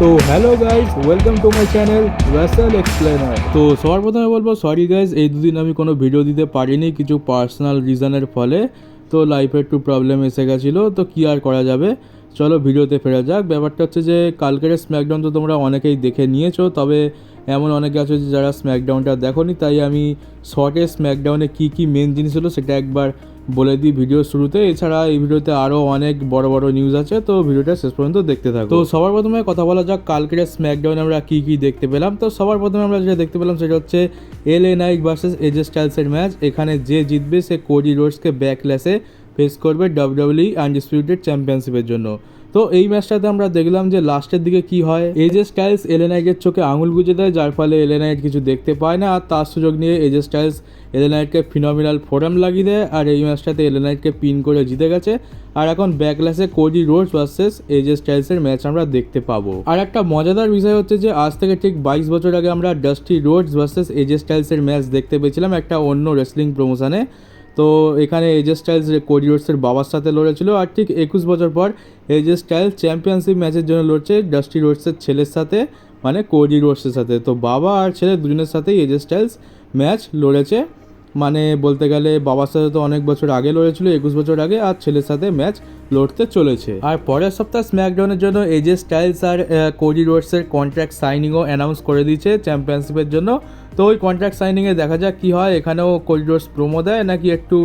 তো hello guys, welcome to my channel Rasel explainer. তো সবার প্রথমে বলবো সরি গাইজ, এই দুদিন আমি কোনো ভিডিও দিতে পারিনি কিছু পার্সোনাল রিজনের ফলে। তো লাইফে একটু প্রবলেম এসে গেছিলো, তো কী আর করা যাবে। চলো ভিডিওতে ফেরা যাক। ব্যাপারটা হচ্ছে যে কালকের স্ম্যাকডাউন তো তোমরা অনেকেই দেখে নিয়েছো, তবে এমন অনেকে আছে যে যারা স্ম্যাকডাউনটা দেখোনি, তাই আমি শর্টে স্ম্যাকডাউনে কী কী মেন জিনিস হলো সেটা একবার বলে দিই ভিডিও শুরুতে। এছাড়া এই ভিডিওতে আরও অনেক বড় বড় নিউজ আছে, তো ভিডিওটা শেষ পর্যন্ত দেখতে থাকো। তো সবার প্রথমে কথা বলা যাক কালকের স্ম্যাকডাউনে আমরা কী কী দেখতে পেলাম। তো সবার প্রথমে আমরা যেটা দেখতে পেলাম সেটা হচ্ছে এলএ নাইট ভার্সেস এজে স্টাইলসের ম্যাচ। এখানে যে জিতবে সে কোডি রোডসকে ব্যাকল্যাশে ফেস করবে ডাব্লিউডাব্লিউই আনডিসপিউটেড চ্যাম্পিয়নশিপের জন্য। তো এই ম্যাচটাতে আমরা দেখলাম যে লাস্টের দিকে কি হয়, এজে স্টাইলস এলএ নাইটের চোখে আঙুল গুঁজে দেয়, যার ফলে এলএ নাইট কিছু দেখতে পায় না, আর তার সুযোগ নিয়ে এজে স্টাইলস এলএ নাইটকে ফিনোমিনাল ফোরাম লাগিয়ে দেয়, আর এই ম্যাচটাতে এলএ নাইটকে পিন করে জিতে গেছে। আর এখন ব্যাকল্যাশে কোডি রোডস ভার্সেস এজে স্টাইলসের ম্যাচ আমরা দেখতে পাবো। আর একটা মজাদার বিষয় হচ্ছে যে আজ থেকে ঠিক 22 বছর আগে আমরা ডাস্টি রোডস ভার্সেস এজে স্টাইলসের ম্যাচ দেখতে পেয়েছিলাম একটা অন্য রেসলিং প্রমোশনে। তো এখানে এজে স্টাইলস কোডি রোডসের বাবার সাথে লড়েছিল, আর ঠিক 21 বছর পর এজে স্টাইলস চ্যাম্পিয়নশিপ ম্যাচের জন্য লড়ছে ডাস্টি রোডসের ছেলের সাথে, মানে কোডি রোডসের সাথে। তো বাবা আর ছেলে দুজনের সাথেই এজে স্টাইলস ম্যাচ লড়েছে, মানে বলতে গেলে বাবার সাথে তো অনেক বছর আগে লড়েছিল, 21 বছর আগে, আর ছেলের সাথে ম্যাচ লড়তে চলেছে। আর পরের সপ্তাহ স্ম্যাকডাউনের জন্য এজে স্টাইলস আর কোডি রোডসের কন্ট্রাক্ট সাইনিংও অ্যানাউন্স করে দিয়েছে চ্যাম্পিয়নশিপের জন্য। তো ওই কন্ট্রাক্ট সাইনিংয়ে দেখা যাক কী হয়। এখানেও কোডি রোডস প্রোমো দেয় নাকি একটু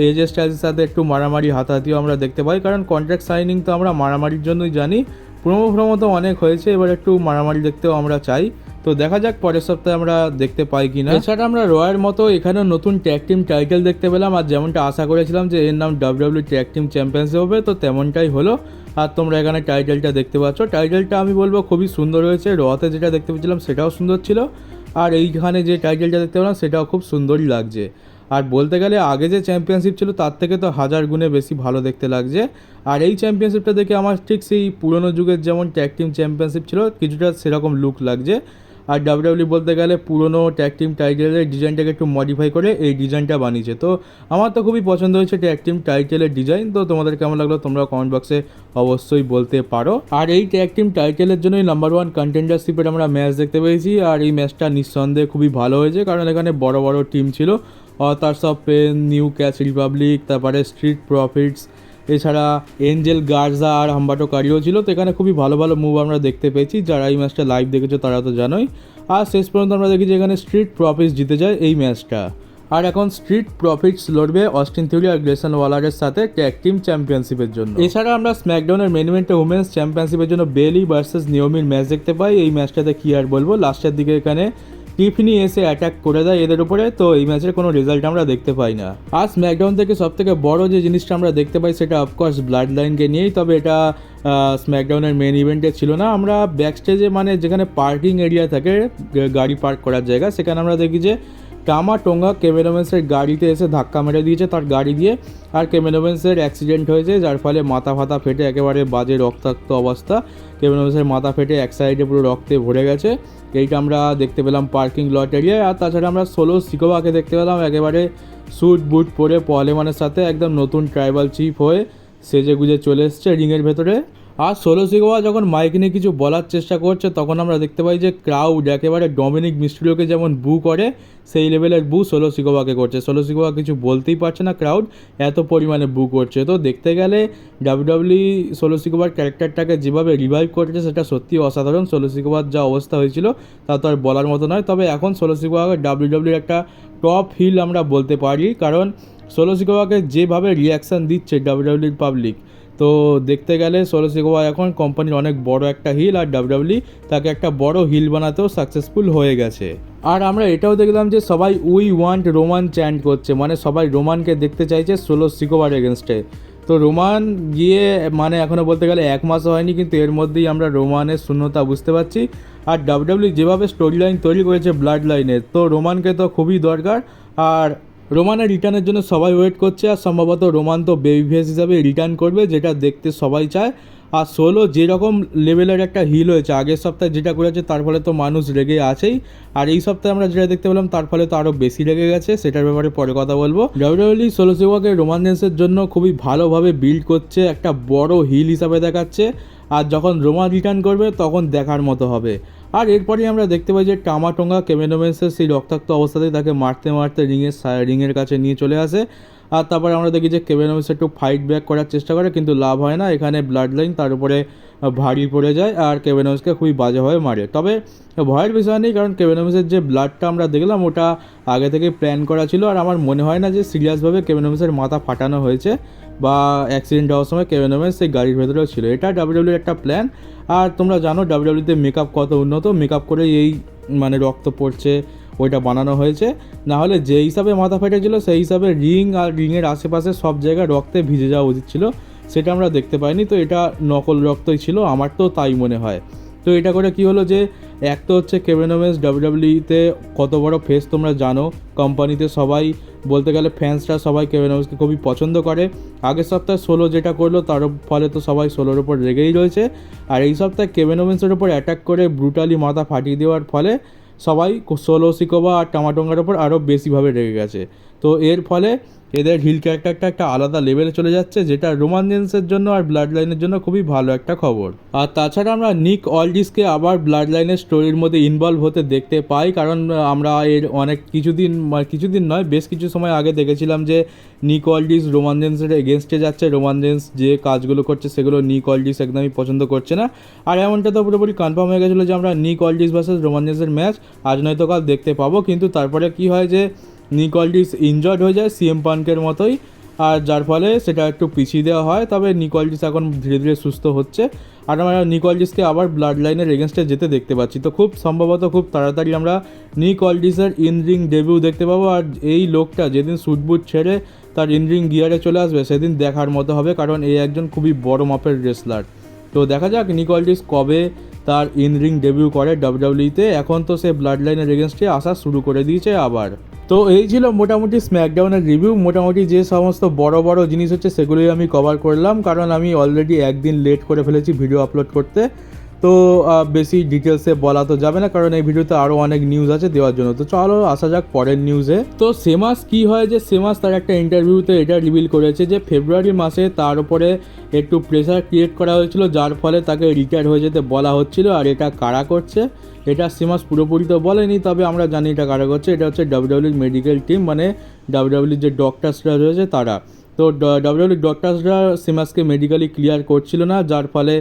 এজে স্টাইলসের সাথে একটু মারামারি হাতাহাতিও আমরা দেখতে পাই, কারণ কন্ট্রাক্ট সাইনিং তো আমরা মারামারির জন্যই জানি, প্রোমো তো অনেক হয়েছে, এবার একটু মারামারি দেখতেও আমরা চাই। তো দেখা যাক পরের সপ্তাহে আমরা দেখতে পাই কিনা। এছাড়া আমরা রয়ের মতো এখানেও নতুন ট্যাগ টিম টাইটেল দেখতে পেলাম, আর যেমনটা আশা করেছিলাম যে এর নাম ডাব্লিউডাব্লিউ ট্যাগ টিম চ্যাম্পিয়নশিপ হবে, তো তেমনটাই হলো। আর তোমরা এখানে টাইটেলটা দেখতে পাচ্ছ, টাইটেলটা আমি বলবো খুবই সুন্দর হয়েছে। রতে যেটা দেখতে পেয়েছিলাম সেটাও সুন্দর ছিল, আর এইখানে যে টাইটেলটা দেখতে পেলাম সেটাও খুব সুন্দরই লাগছে। আর বলতে গেলে আগে যে চ্যাম্পিয়নশিপ ছিল তার থেকে তো 1000 গুণে বেশি ভালো দেখতে লাগছে। আর এই চ্যাম্পিয়নশিপটা দেখে আমার ঠিক সেই পুরনো যুগের যেমন ট্যাগ টিম চ্যাম্পিয়নশিপ ছিল কিছুটা সেরকম লুক লাগছে। আর ডাব্লিউডাব্লিউ বলতে গেলে পুরনো ট্যাগ টিম টাইটেলের ডিজাইনটাকে একটু মডিফাই করে এই ডিজাইনটা বানিয়েছে। তো আমার তো খুবই পছন্দ হয়েছে ট্যাগ টিম টাইটেলের ডিজাইন। তো তোমাদের কেমন লাগলো তোমরা কমেন্ট বক্সে অবশ্যই বলতে পারো। আর এই ট্যাগ টিম টাইটেলের জন্যই নাম্বার 1 কন্টেন্ডারশিপের আমরা ম্যাচ দেখতে পেয়েছি, আর এই ম্যাচটা নিঃসন্দেহে খুবই ভালো হয়েছে, কারণ এখানে বড় বড় টিম ছিল, authors of pain, new catch republic, তারপরে স্ট্রিট প্রফিটস, এছাড়া এঞ্জেল গার্জা আর হাম্বাটো কারিও ছিল। তো এখানে খুবই ভালো ভালো মুভ আমরা দেখতে পেয়েছি, যারা এই ম্যাচটা লাইভ দেখেছো তারা তো জানোই। আর শেষ পর্যন্ত আমরা দেখি যে এখানে স্ট্রিট প্রফিটস জিতে যায় এই ম্যাচটা। আর এখন স্ট্রিট প্রফিটস লড়বে অস্টিন থিওরি আর গ্রেসন ওয়ালারের সাথে ট্যাগ টিম চ্যাম্পিয়নশিপের জন্য। এছাড়া আমরা স্ম্যাকডাউনের মেন ইভেন্টে উমেন্স চ্যাম্পিয়নশিপের জন্য বেলি ভার্সেস নিওমির ম্যাচ দেখতে পাই। এই ম্যাচটাতে কী আর বলবো, লাস্টের দিকে এখানে টিফনি এসে অ্যাটাক করে দেয় এদের উপরে, তো এই ম্যাচের কোনো রেজাল্ট আমরা দেখতে পাই না। আর স্ম্যাকডাউন থেকে সবথেকে বড় যে জিনিসটা আমরা দেখতে পাই সেটা অফকোর্স ব্লাড লাইনকে নিয়েই, তবে এটা স্ম্যাকডাউনের মেন ইভেন্টে ছিল না। আমরা ব্যাকস্টেজে, মানে যেখানে পার্কিং এরিয়া থাকে গাড়ি পার্ক করার জায়গা, সেখানে আমরা দেখি যে টামা টোঙ্গা কেভিন ওভেন্সের গাড়িতে এসে ধাক্কা মেরে দিয়েছে তার গাড়ি দিয়ে, আর কেভিন ওভেন্সের অ্যাক্সিডেন্ট হয়েছে, যার ফলে মাথা ফাতা ফেটে একেবারে বাজে রক্তাক্ত অবস্থা। কেভিন ওভেন্সের মাথা ফেটে এক সাইডে পুরো রক্তে ভরে গেছে। এইটা আমরা দেখতে পেলাম পার্কিং লট এরিয়ায়। আর তাছাড়া আমরা সোলো সিকোভাকে দেখতে পেলাম একেবারে স্যুট বুট পরে পলেমানের সাথে একদম নতুন ট্রাইবাল চিফ হয়ে সেজে গুজে চলে এসছে রিংয়ের ভেতরে। আর সোলো সিকোভা যখন মাইক নিয়ে কিছু বলার চেষ্টা করছে তখন আমরা দেখতে পাই যে ক্রাউড একেবারে ডমিনিক মিস্ট্রিওকে যেমন বু করে সেই লেভেলের বু সোলো সিকোভাকে করছে। সোলো সিকোভা কিছু বলতেই পারছে না, ক্রাউড এত পরিমাণে বু করছে। তো দেখতে গেলে ডাব্লিউডাব্লিউ সোলো সিকোভার ক্যারেক্টারটাকে যেভাবে রিভাইভ করেছে সেটা সত্যি অসাধারণ। সোলো সিকোভার যা অবস্থা হয়েছিল তা তো আর বলার মতো নয়, তবে এখন সোলো সিকোভাকে ডাব্লিউডাব্লিউর একটা টপ হিল আমরা বলতে পারি, কারণ সোলো সিকোভাকে যেভাবে রিয়াকশান দিচ্ছে ডাব্লিউডাব্লিউর পাবলিক, তো দেখতে গেলে সোলো সিকোভা এখন কোম্পানির অনেক বড় একটা হিল, আর ডাব্লিউডাব্লিউ তাকে একটা বড় হিল বানাতেও সাকসেসফুল হয়ে গেছে। আর আমরা এটাও দেখলাম যে সবাই উই ওয়ান্ট রোমান চ্যান্ট করছে, মানে সবাই রোমানকে দেখতে চাইছে সোলো সিকোভার এগেনস্টে। তো রোমান গিয়ে মানে এখনও বলতে গেলে 1 মাসও হয়নি, কিন্তু এর মধ্যেই আমরা রোমানের শূন্যতা বুঝতে পারছি। আর ডাব্লিউডাব্লিউ যেভাবে স্টোরি লাইন তৈরি করেছে ব্লাড লাইনের, তো রোমানকে তো খুবই দরকার। আর রোমানের রিটার্নের জন্য সবাই ওয়েট করছে, আর সম্ভবত রোমান তো বেবি ফেস হিসাবে রিটার্ন করবে, যেটা দেখতে সবাই চায়। আর সোলো যেরকম লেভেলের একটা হিল হয়েছে আগের সপ্তাহে যেটা করেছে, তার ফলে তো মানুষ রেগে আছেই। আর এই সপ্তাহে আমরা যেটা দেখতে পেলাম তার ফলে তো আরও বেশি রেগে গেছে, সেটার ব্যাপারে পরে কথা বলবো। ডাব্লিউডাব্লিউ সোলো সিকোভাকে রোমান রেন্সের জন্য খুবই ভালোভাবে বিল্ড করছে, একটা বড় হিল হিসাবে দেখাচ্ছে। আর যখন রোমান রিটার্ন করবে তখন দেখার মতো হবে। আর এরপরেই আমরা দেখতে পাই যে টামাটোঙ্গা কেভিন ওমেন্সের সেই রক্তাক্ত অবস্থাতেই তাকে মারতে মারতে রিংয়ের কাছে নিয়ে চলে আসে। আর তারপরে আমরা দেখি যে কেভিন ওমেন্স একটু ফাইট ব্যাক করার চেষ্টা করে, কিন্তু লাভ হয় না। এখানে ব্লাড লাইন তার উপরে ভারী পড়ে যায় আর কেভিন ওমেন্সকে খুবই বাজেভাবে মারে। তবে ভয়ের বিষয় নেই, কারণ কেভিন ওমেন্সের যে ব্লাডটা আমরা দেখলাম ওটা আগে থেকে প্ল্যান করা ছিল। আর আমার মনে হয় না যে সিরিয়াসভাবে কেভিন ওমেন্সের মাথা ফাটানো হয়েছে বা অ্যাক্সিডেন্ট হওয়ার সময় কেভিন ওমেন্স সেই গাড়ির ভেতরেও ছিল। এটা ডাব্লিউডাব্লিউর একটা প্ল্যান। আর তোমরা জানো ডাব্লিউডাব্লিউতে মেকআপ কত উন্নত, মেকআপ করে এই মানে রক্ত পড়ছে ওইটা বানানো হয়েছে। না হলে যে হিসাবে মাথা ফেটেছিল সেই হিসাবে রিং আর রিংয়ের আশেপাশে সব জায়গায় রক্তে ভিজে যাওয়া উচিত ছিল, সেটা আমরা দেখতে পাইনি। তো এটা নকল রক্তই ছিল, আমার তো তাই মনে হয়। তো এটা করে কি হলো যে এক তো হচ্ছে কেভিন ওমেন্স ডাব্লিউডাব্লিউতে কত বড় ফেস তোমরা জানো, কোম্পানিতে সবাই বলতে গেলে ফ্যান্সরা সবাই কেভিন ওমেন্সকে খুবই পছন্দ করে। আগের সপ্তাহে সোলো যেটা করলো তার ফলে তো সবাই সোলোর ওপর রেগেই রয়েছে। আর এই সপ্তাহে কেভিন ওমেন্সের ওপর অ্যাটাক করে ব্রুটালি মাথা ফাটিয়ে দেওয়ার ফলে সবাই সোলো সিকোবা আর টামাটোঙ্গার ওপর আরও বেশিভাবে রেগে গেছে। তো এর ফলে এদের হিল ক্যারেক্টারটা একটা আলাদা লেভেলে চলে যাচ্ছে, যেটা রোমান রেন্সের জন্য আর ব্লাড লাইনের জন্য খুবই ভালো একটা খবর। আর তাছাড়া আমরা নিক অল্ডিসকে আবার ব্লাড লাইনের স্টোরির মধ্যে ইনভলভ হতে দেখতে পাই, কারণ আমরা এর অনেক কিছুদিন নয় বেশ কিছু সময় আগে দেখেছিলাম যে নিক অল্ডিস রোমান রেন্সের এগেনস্টে যাচ্ছে। রোমান রেন্স যে কাজগুলো করছে সেগুলো নিক অল্ডিস একদমই পছন্দ করছে না। আর এমনটা তো পুরোপুরি কনফার্ম হয়ে গেছিলো যে আমরা নিক অল্ডিস ভার্সেস রোমান রেন্সের ম্যাচ আজ নয়তো কাল দেখতে পাবো। কিন্তু তারপরে কি হয় যে নিক অল্ডিস ইনজয়ার্ড হয়ে যায় সিএম পাঙ্কের মতোই, আর যার ফলে সেটা একটু পিছিয়ে দেওয়া হয়। তবে নিক অল্ডিস এখন ধীরে ধীরে সুস্থ হচ্ছে আর আমরা নিক অল্ডিসকে আবার ব্লাড লাইনের এগেনস্টে যেতে দেখতে পাচ্ছি। তো খুব সম্ভবত খুব তাড়াতাড়ি আমরা নিক অল্ডিসের ইন রিং ডেবিউ দেখতে পাবো। আর এই লোকটা যেদিন স্যুট বুট ছেড়ে তার ইন রিং গিয়ারে চলে আসবে সেদিন দেখার মতো হবে, কারণ এই একজন খুবই বড় মাপের রেসলার। তো দেখা যাক নিক অল্ডিস কবে তার ইন রিং ডেবিউ করে ডাব্লিউডাব্লিউতে। এখন তো সে ব্লাড লাইনের এগেনস্টে আসা শুরু করে দিয়েছে আবার। তো এই ছিল মোটামুটি স্ম্যাকডাউনের রিভিউ। মোটামুটি যে সমস্ত বড় বড় জিনিস হচ্ছে সেগুলোই আমি কভার করলাম, কারণ আমি অলরেডি একদিন লেট করে ফেলেছি ভিডিও আপলোড করতে। তো বেশি ডিটেলসে বলা তো যাবে না, কারণ এই ভিডিওতে আরও অনেক নিউজ আছে দেওয়ার জন্য। তো চলো আসা যাক পরের নিউজে। তো সেমাস কি হয় যে সেমাস তার একটা ইন্টারভিউতে এটা রিভিল করেছে যে ফেব্রুয়ারি মাসে তার উপরে একটু প্রেশার ক্রিয়েট করা হয়েছিল, যার ফলে তাকে রিটায়ার হয়ে যেতে বলা হচ্ছিল। আর এটা কারা করছে এটা সেমাস পুরোপুরি তো বলেনি, তবে আমরা জানি এটা কারা করছে। এটা হচ্ছে ডাব্লিউডাব্লিউর মেডিকেল টিম, মানে ডাব্লিউডাব্লিউর যে ডক্টরসরা রয়েছে তারা। তো ডাব্লিউডাব্লিউ ডক্টরসরা সেমাসকে মেডিকেলি ক্লিয়ার করছিল না, যার ফলে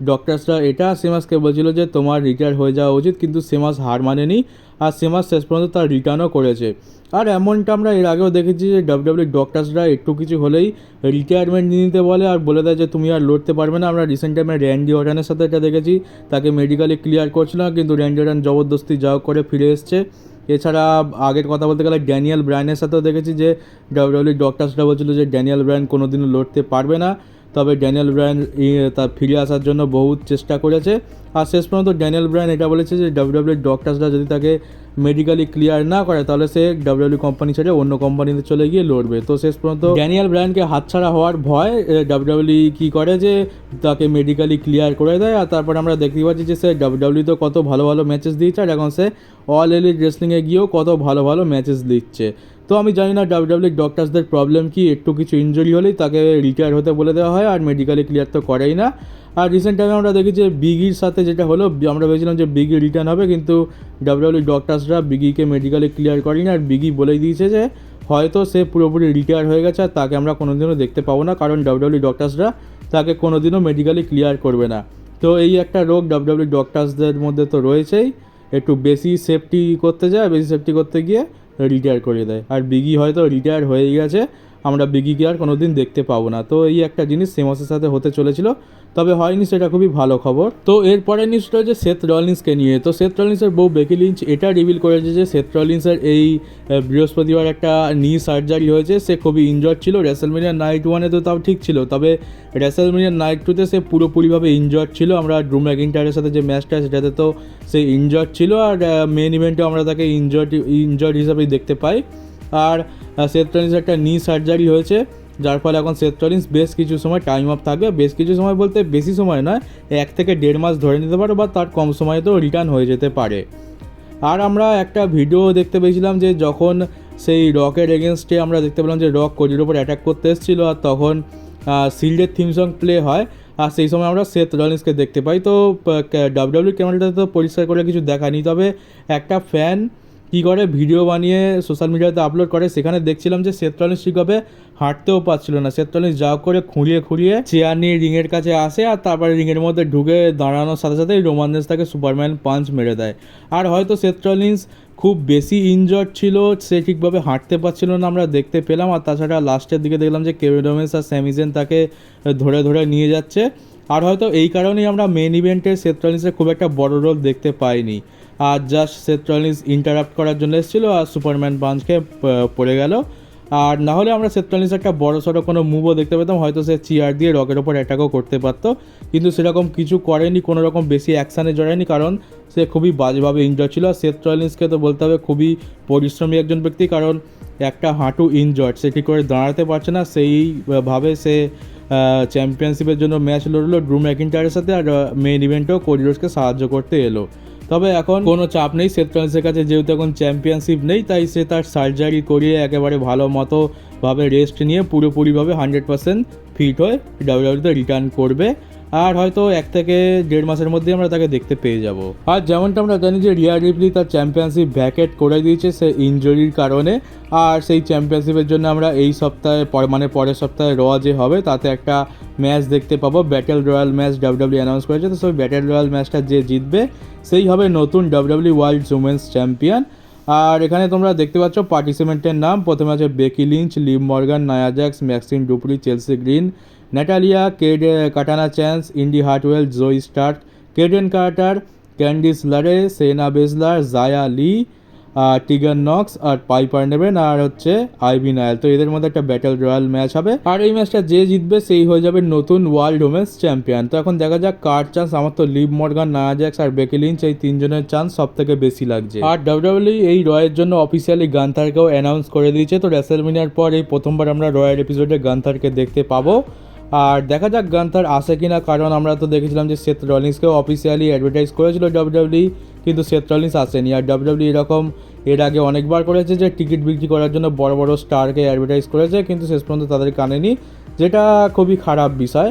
ডক্টরসরা এটা সেমাসকে বলছিল যে তোমার রিটায়ার হয়ে যাওয়া উচিত, কিন্তু সেমাস হার মানেনি আর সেমাস শেষ পর্যন্ত তার রিটার্নও করেছে। আর এমনটা আমরা এর আগেও দেখেছি যে ডাব্লিউডাব্লিউ ডক্টরসরা একটু কিছু হলেই রিটায়ারমেন্ট নিয়ে নিতে বলে আর বলে দেয় যে তুমি আর লড়তে পারবে না। আমরা রিসেন্ট টাইমে র্যান্ডি অর্টনের সাথে এটা দেখেছি, তাকে মেডিকেলি ক্লিয়ার করছিল না, কিন্তু র্যান্ডি অর্টন জবরদস্তি যাও করে ফিরে এসছে। এছাড়া আগের কথা বলতে গেলে ড্যানিয়েল ব্রায়ানের সাথেও দেখেছি যে ডাব্লিউডাব্লিউ ডক্টরসরা বলছিল যে ড্যানিয়েল ব্রায়ান কোনোদিনও লড়তে পারবে না, তবে ড্যানিয়েল ব্রায়ান তার ফিরে আসার জন্য বহু চেষ্টা করেছে। আর শেষ পর্যন্ত ড্যানিয়েল ব্রায়ান এটা বলেছে যে ডাব্লিউডাব্লিউ ডক্টরসরা যদি তাকে মেডিকেলি ক্লিয়ার না করে তাহলে সে ডাব্লিউডাব্লিউ কোম্পানি ছেড়ে অন্য কোম্পানিতে চলে গিয়ে লড়বে। তো শেষ পর্যন্ত ড্যানিয়েল ব্রায়ানকে হাতছাড়া হওয়ার ভয় ডাব্লিউডাব্লিউ কী করে যে তাকে মেডিকেলি ক্লিয়ার করে দেয়। আর তারপর আমরা দেখতে পাচ্ছি যে সে ডাব্লিউডাব্লিউতে কত ভালো ভালো ম্যাচেস দিচ্ছে, আর এখন সে অল এলিট রেসলিংয়ে গিয়েও কত ভালো ভালো ম্যাচেস দিচ্ছে। তো আমি জানি না ডাব্লিউডাব্লিউ ডক্টরসদের প্রবলেম কি, একটু কিছু ইনজুরি হলেই তাকে রিটায়ার হতে বলে দেওয়া হয় আর মেডিকেলি ক্লিয়ার তো করেই না। আর রিসেন্ট টাইমে আমরা দেখি যে বিগির সাথে যেটা হলো, আমরা ভেবেছিলাম যে বিগি রিটার্ন হবে, কিন্তু ডাব্লিউডাব্লিউ ডক্টরসরা বিগিকে মেডিকেলি ক্লিয়ার করেনি আর বিগি বলেই দিয়েছে যে হয়তো সে পুরোপুরি রিটায়ার হয়ে গেছে আর তাকে আমরা কোনোদিনও দেখতে পাবো না, কারণ ডাব্লিউডাব্লিউ ডক্টরসরা তাকে কোনোদিনও মেডিকেলি ক্লিয়ার করবে না। তো এই একটা রোগ ডাব্লিউডাব্লিউ ডক্টরসদের মধ্যে তো রয়েছেই, একটু বেশি সেফটি করতে যায়, বেশি সেফটি করতে গিয়ে রিটায়ার করে দেয়। আর বিগি হয়তো রিটায়ার হয়ে গেছে, আমরা বিগিকে আর কোনো দিন দেখতে পাবো না। তো এই একটা জিনিস সেমাসের সাথে হতে চলেছিল, তবে হয়নি, সেটা খুবই ভালো খবর। তো এরপরে নিউজটা হচ্ছে সেথ রলিন্সকে নিয়ে। তো সেথ রলিন্সের বউ বেকি লিঞ্চ এটা রিভিল করেছে যে সেথ রলিন্সের এই বৃহস্পতিবার একটা নি সার্জারি হয়েছে। সে খুবই ইনজয়ার্ড ছিল। রেসেলমেনিয়া নাইট 1-এ তো তাও ঠিক ছিল, তবে রেসেলমেনিয়া নাইট 2-তে সে পুরোপুরিভাবে ইনজয়ার্ড ছিল। আমরা ড্রু ম্যাকিন্টায়ারের সাথে যে ম্যাচটা সেটাতে তো সে ইনজয়ার্ড ছিল, আর মেন ইভেন্টেও আমরা তাকে ইনজয়ার্ড হিসাবেই দেখতে পাই। আর সেথ রলিন্সের একটা নি সার্জারি হয়েছে, যার ফলে এখন সেথ রলিন্স বেশ কিছু সময় টাইম অফ থাকবে। বেশ কিছু সময় বলতে বেশি সময় নয়, 1 থেকে 1.5 মাস ধরে নিতে পারে বা তার কম সময়ে তো রিটার্ন হয়ে যেতে পারে। আর আমরা একটা ভিডিও দেখতে পেয়েছিলাম যে যখন সেই রকের এগেনস্টে আমরা দেখতে পেলাম যে রক কোডির ওপর অ্যাটাক করতে এসেছিলো, আর তখন শিল্ডের থিম সং প্লে হয়। আর সেই সময় আমরা সেথ রলিন্সকে দেখতে পাই। তো ডাব্লিউডাব্লিউ ক্যামেরাটাতে তো পরিষ্কার করে কিছু দেখানি, তবে একটা ফ্যান কী করে ভিডিও বানিয়ে সোশ্যাল মিডিয়াতে আপলোড করে, সেখানে দেখছিলাম যে সেথ রলিন্স ঠিকভাবে হাঁটতেও পারছিল না। সেথ রলিন্স যা করে খুঁড়িয়ে খুঁড়িয়ে চেয়ার নিয়ে রিংয়ের কাছে আসে, আর তারপরে রিংয়ের মধ্যে ঢুকে দাঁড়ানোর সাথে সাথে রোমান রেন্স তাকে সুপারম্যান পাঞ্চ মেরে দেয়। আর হয়তো সেথ রলিন্স খুব বেশি ইনজর্ড ছিল, সে ঠিকভাবে হাঁটতে পারছিল না আমরা দেখতে পেলাম। আর তাছাড়া লাস্টের দিকে দেখলাম যে কেভিন ওমেন্স আর স্যামি জেন তাকে ধরে ধরে নিয়ে যাচ্ছে। আর হয়তো এই কারণেই আমরা মেন ইভেন্টে সেথ রলিন্সের খুব একটা বড় রোল দেখতে পাইনি। আর জাস্ট সেথ রলিন্স ইন্টারাপ্ট করার জন্য এসেছিলো আর সুপারম্যান পাঞ্চকে পড়ে গেল। আর না হলে আমরা সেথ রলিন্স একটা বড় সড়ো কোনো মুভও দেখতে পেতাম, হয়তো সে চেয়ার দিয়ে রকের ওপর অ্যাটাকও করতে পারতো, কিন্তু সেরকম কিছু করেনি, কোনো রকম বেশি অ্যাকশানে জড়ায়নি, কারণ সে খুবই বাজেভাবে ইনজর্ড ছিল। আর সেথ রলিন্সকে তো বলতে হবে খুবই পরিশ্রমী একজন ব্যক্তি, কারণ একটা হাঁটু ইনজর্ড, সে ঠিক করে দাঁড়াতে পারছে না, সেইভাবে সে চ্যাম্পিয়নশিপের জন্য ম্যাচ লড়লো ড্রু ম্যাকিন্টায়ারের সাথে, আর মেইন ইভেন্টেও কোডি রোডসকে সাহায্য করতে এলো। তবে এখন কোনো চাপ নেই সেথ রলিন্সের কাছে, যেহেতু এখন চ্যাম্পিয়নশিপ নেই, তাই সে তার সার্জারি করিয়ে একেবারে ভালো মতোভাবে রেস্ট নিয়ে পুরোপুরিভাবে 100% ফিট হয়ে ডাব্লিউডাব্লিউতে রিটার্ন করবে। আর হয়তো 1 থেকে 1.5 মাসের মধ্যে আমরা তাকে দেখতে পেয়ে যাব। আর যেমনটা আমরা জানি যে রিয়া রিপ্লি তার চ্যাম্পিয়নশিপ ভ্যাকেট করে দিয়েছে সে ইনজুরির কারণে, আর সেই চ্যাম্পিয়নশিপের জন্য আমরা এই সপ্তাহে পরের সপ্তাহে র যে হবে তাতে একটা ম্যাচ দেখতে পাবো, battle royal match WWE announce করেছে। তো সেই ব্যাটেল রয়্যাল ম্যাচটা যে জিতবে সেই হবে নতুন ডাব্লিউডাব্লিউ ওয়ার্ল্ড উমেন্স চ্যাম্পিয়ন। আর এখানে তোমরা দেখতে পাচ্ছ পার্টিসিপেন্টের নাম, প্রথমে আছে Becky Lynch, Liv Morgan, Nia Jax, Maxxine Dupri, Chelsea Green, Natalya, Katana Chance, Indi Hartwell, Zoey Stark, Kayden Carter, Candice LeRae, Shayna Baszler, জায়া লি, টিগার নক্স আর পাইপার নেবেন, আর হচ্ছে আইভি নায়াল। তো এদের মধ্যে একটা ব্যাটেল রয়্যাল ম্যাচ হবে, আর এই ম্যাচটা যে জিতবে সেই হয়ে যাবে নতুন ওয়ার্ল্ড উমেন্স চ্যাম্পিয়ন। তো এখন দেখা যাক কার চান্স, আমার তো লিভ মর্গান, নায়া জ্যাক্স আর বেকি লিঞ্চ এই তিনজনের চান্স সব থেকে বেশি লাগছে। আর ডাব্লিউডাব্লিউ এই রয়ের জন্য অফিসিয়ালি গান্থারকেও অ্যানাউন্স করে দিয়েছে। তো রেসলমেনিয়ার পর এই প্রথমবার আমরা রয়ের এপিসোডে গান্থারকে দেখতে পাবো। আর দেখা যাক গান্থার আসে কিনা, কারণ আমরা তো দেখেছিলাম যে সেথ রলিন্সকেও অফিসিয়ালি অ্যাডভার্টাইজ করেছিল ডাব্লিউডাব্লিউ, কিন্তু সেথ রলিন্স আসেনি। আর ডাব্লিউডাব্লিউ এরকম এর আগে অনেকবার করেছে যে টিকিট বিক্রি করার জন্য বড় বড় স্টারকে অ্যাডভার্টাইজ করেছে, কিন্তু শেষ পর্যন্ত তাদের কানেনি, যেটা খুবই খারাপ বিষয়,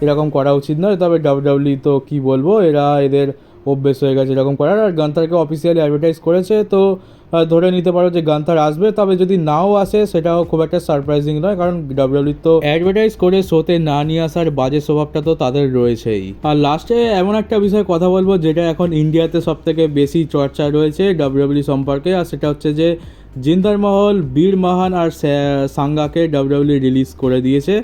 এরকম করা উচিত নয়। তবে ডাব্লিউডাব্লিউ তো কী বলবো, এদের অভ্যেস হয়ে গেছে এরকম করার। আর গান্থারকে অফিসিয়ালি অ্যাডভার্টাইজ করেছে, তো ধরে নিতে পারো যে গান্থার আসবে। তবে যদি নাও আসে সেটাও খুব একটা সারপ্রাইজিং নয়, কারণ ডাব্লিউডাব্লিউ তো অ্যাডভার্টাইজ করে শোতে না নিয়ে আসার বাজে স্বভাবটা তো তাদের রয়েছেই। আর লাস্টে এমন একটা বিষয়ে কথা বলবো যেটা এখন ইন্ডিয়াতে সব থেকে বেশি চর্চা রয়েছে ডাব্লিউডাব্লিউ সম্পর্কে, আর সেটা হচ্ছে যে জিন্দার মহল, বীর মাহান আর সাঙ্গাকে ডাব্লিউডাব্লিউ রিলিজ করে দিয়েছে।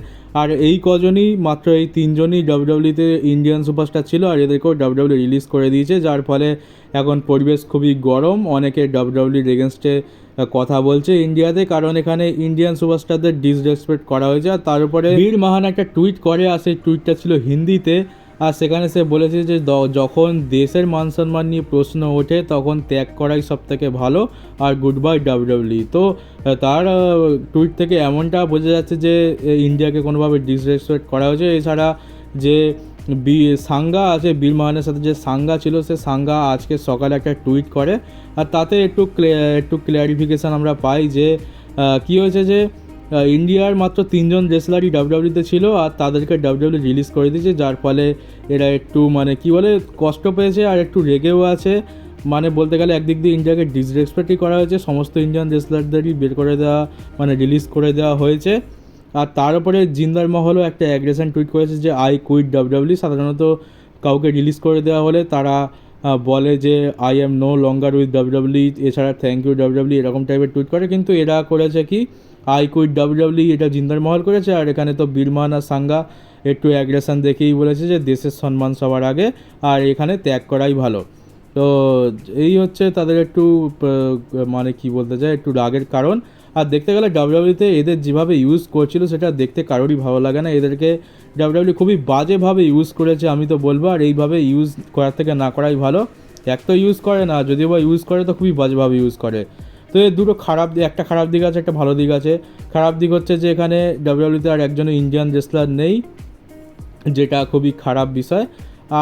আর এই কজনই মাত্র, এই তিনজনই ডাব্লিউডাব্লিউতে ইন্ডিয়ান সুপারস্টার ছিল, আর এদেরকেও ডাব্লিউডাব্লিউ রিলিজ করে দিয়েছে, যার ফলে এখন পরিবেশ খুবই গরম। অনেকে ডাব্লিউডাব্লিউর এগেনস্টে কথা বলছে ইন্ডিয়াতে, কারণ এখানে ইন্ডিয়ান সুপারস্টারদের ডিসরেসপেক্ট করা হয়েছে। আর তার উপরে বীর মাহান একটা টুইট করে, আর সেই টুইটটা ছিল হিন্দিতে, আর সেখানে সে বলেছে যে যখন দেশের মান সম্মান নিয়ে প্রশ্ন ওঠে তখন ত্যাগ করাই সব থেকে ভালো, আর গুড বাই ডাব্লিউডাব্লিউ। তো তার টুইট থেকে এমনটা বোঝা যাচ্ছে যে ইন্ডিয়াকে কোনোভাবে ডিসরেসপেক্ট করা হয়েছে। এছাড়া যে সাঙ্গা আছে, বীর মাহানের সাথে যে সাঙ্গা ছিল, সে সাঙ্গা আজকে সকালে একটা টুইট করে, আর তাতে একটু ক্ল্যারিফিকেশান আমরা পাই যে কী হয়েছে, যে ইন্ডিয়ার মাত্র 3জন রেসলারই ডাব্লিউডাব্লিউতে ছিল, আর তাদেরকে ডাব্লিউডাব্লিউ রিলিজ করে দিয়েছে, যার ফলে এরা একটু কী বলে কষ্ট পেয়েছে, আর একটু রেগেও আছে। বলতে গেলে একদিক দিয়ে ইন্ডিয়াকে ডিসরেসপেক্টই করা হয়েছে, সমস্ত ইন্ডিয়ান রেসলারদেরই বের করে দেওয়া রিলিজ করে দেওয়া হয়েছে। আর তার উপরে জিন্দার মহলও একটা অ্যাগ্রেশন টুইট করেছে যে আই কুইট ডাব্লিউডাব্লিউ। সাধারণত কাউকে রিলিজ করে দেওয়া হলে তারা বলে যে I am no longer with WWE, এছাড়া থ্যাংক ইউ ডাব্লিউডাব্লিউ, এরকম টাইপের টুইট করে, কিন্তু এরা করেছে কি আই কুইট ডাব্লিউডাব্লিউ, এটা জিন্দার মহল করেছে। আর এখানে তো বীরমান আর সাঙ্গা একটু অ্যাগ্রেশন দেখেই বলেছে যে দেশের সম্মান সবার আগে, আর এখানে ত্যাগ করাই ভালো। তো এই হচ্ছে তাদের একটু কী বলতে চাই, একটু রাগের কারণ। আর দেখতে গেলে ডাব্লিউডাব্লিউতে এদের যেভাবে ইউজ করছিল সেটা দেখতে কারোরই ভালো লাগে না, এদেরকে ডাব্লিউডাব্লিউ খুবই বাজেভাবে ইউজ করেছে আমি তো বলবো। আর এইভাবে ইউজ করার থেকে না করাই ভালো। এক তো ইউজ করে না, যদিও বা ইউজ করে তো খুবই বাজেভাবে ইউজ করে। তো এর দুটো একটা খারাপ দিক আছে, একটা ভালো দিক আছে। খারাপ দিক হচ্ছে যে এখানে ডাব্লিউডাব্লিউতে আর একজনও ইন্ডিয়ান রেসলার নেই, যেটা খুবই খারাপ বিষয়।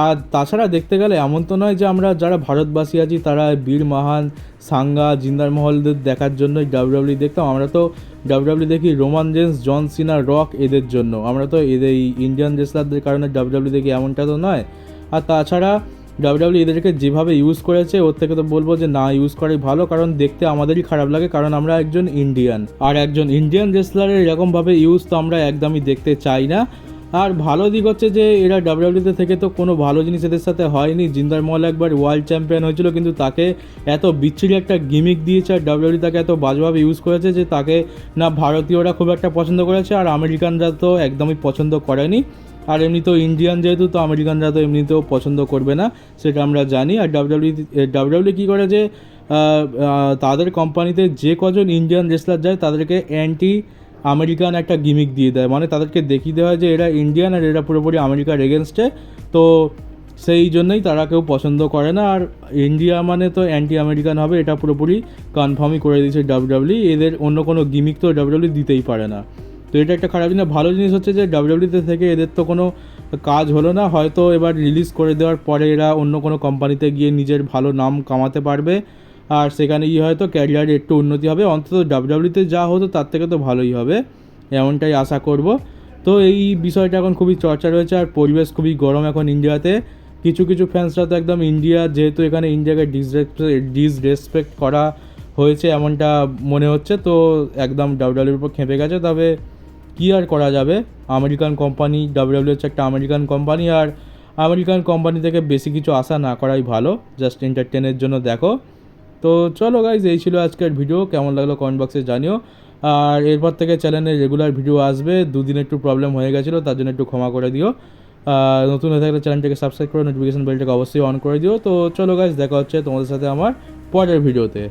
আর তাছাড়া দেখতে গেলে এমন তো নয় যে আমরা যারা ভারতবাসী আছি তারা বীর মাহান, সাঙ্গা, জিন্দার মহলদের দেখার জন্যই ডাব্লিউডাব্লিউ দেখতাম। আমরা তো ডাব্লিউডাব্লিউ দেখি রোমান রেন্স, জন সিনা, রক এদের জন্য। আমরা তো এদের ইন্ডিয়ান রেসলারদের কারণে ডাব্লিউডাব্লিউ দেখি এমনটা তো নয়। আর তাছাড়া ডাব্লিউডাব্লিউ এদেরকে যেভাবে ইউজ করেছে ওর থেকে তো বলবো যে না ইউজ করাই ভালো, কারণ দেখতে আমাদেরই খারাপ লাগে, কারণ আমরা একজন ইন্ডিয়ান, আর একজন ইন্ডিয়ান রেসলারের এরকমভাবে ইউজ তো আমরা একদমই দেখতে চাই না। আর ভালো দিক হচ্ছে যে এরা ডাব্লিউডাব্লিউতে থেকে তো কোনো ভালো জিনিস এদের সাথে হয়নি। জিন্দার মহল একবার ওয়ার্ল্ড চ্যাম্পিয়ন হয়েছিল, কিন্তু তাকে এত বিচ্ছিরি একটা গিমিক দিয়েছে আর ডাব্লিউডাব্লিউ তাকে এত বাজেভাবে ইউজ করেছে যে তাকে না ভারতীয়রা খুব একটা পছন্দ করেছে আর আমেরিকানরা তো একদমই পছন্দ করেনি। আর এমনি তো ইন্ডিয়ান যেহেতু, তো আমেরিকানরা তো এমনিতেও পছন্দ করবে না, সেটা আমরা জানি। আর ডাব্লিউডাব্লিউ কী করে যে তাদের কোম্পানিতে যে কজন ইন্ডিয়ান রেসলার যায় তাদেরকে অ্যান্টি আমেরিকান একটা গিমিক দিয়ে দেয়, মানে তাদেরকে দেখিয়ে দেওয়া হয় যে এরা ইন্ডিয়ান আর এরা পুরোপুরি আমেরিকার এগেনস্টে। তো সেই জন্যই তারা কেউ পছন্দ করে না। আর ইন্ডিয়া মানে তো অ্যান্টি আমেরিকান হবে, এটা পুরোপুরি কনফার্মই করে দিয়েছে ডাব্লিউডাব্লিউ। এদের অন্য কোনো গিমিক তো ডাব্লিউডাব্লিউ দিতেই পারে না। তো এটা একটা খারাপ জিনিস। ভালো জিনিস হচ্ছে যে ডাব্লিউডাব্লিউতে থেকে এদের তো কোনো কাজ হলো না, হয়তো এবার রিলিজ করে দেওয়ার পরে এরা অন্য কোনো কোম্পানিতে গিয়ে নিজের ভালো নাম কামাতে পারবে, আর সেখানে গিয়ে হয়তো ক্যারিয়ারে একটু উন্নতি হবে। অন্তত ডাব্লিউডাব্লিউতে যা হতো তার থেকে তো ভালোই হবে, এমনটাই আশা করব। তো এই বিষয়টা এখন খুবই চর্চা রয়েছে, আর পরিবেশ খুবই গরম এখন ইন্ডিয়াতে। কিছু কিছু ফ্যান্সরা তো একদম ইন্ডিয়া, যেহেতু এখানে ইন্ডিয়াকে ডিসরেসপেক্ট করা হয়েছে এমনটা মনে হচ্ছে, তো একদম ডাব্লিউডাব্লিউর উপর খেপে গেছে। তবে কী আর করা যাবে, আমেরিকান কোম্পানি, ডাব্লিউডাব্লিউ হচ্ছে একটা আমেরিকান কোম্পানি, আর আমেরিকান কোম্পানি থেকে বেশি কিছু আশা না করাই ভালো, জাস্ট এন্টারটেনের জন্য দেখো। তো চলো গাইজ, এই ছিল আজকের ভিডিও। কেমন লাগলো কমেন্ট বক্সে জানিও। আর এরপর থেকে চ্যানেলে রেগুলার ভিডিও আসবে। দুদিন একটু প্রবলেম হয়ে গেছিলো, তার জন্য একটু ক্ষমা করে দিও। নতুন হয়ে থাকলে চ্যানেলটাকে সাবস্ক্রাইব করে নোটিফিকেশন বেলটাকে অবশ্যই অন করে দিও। তো চলো গাইজ, দেখা হচ্ছে তোমাদের সাথে আমার পরের ভিডিওতে।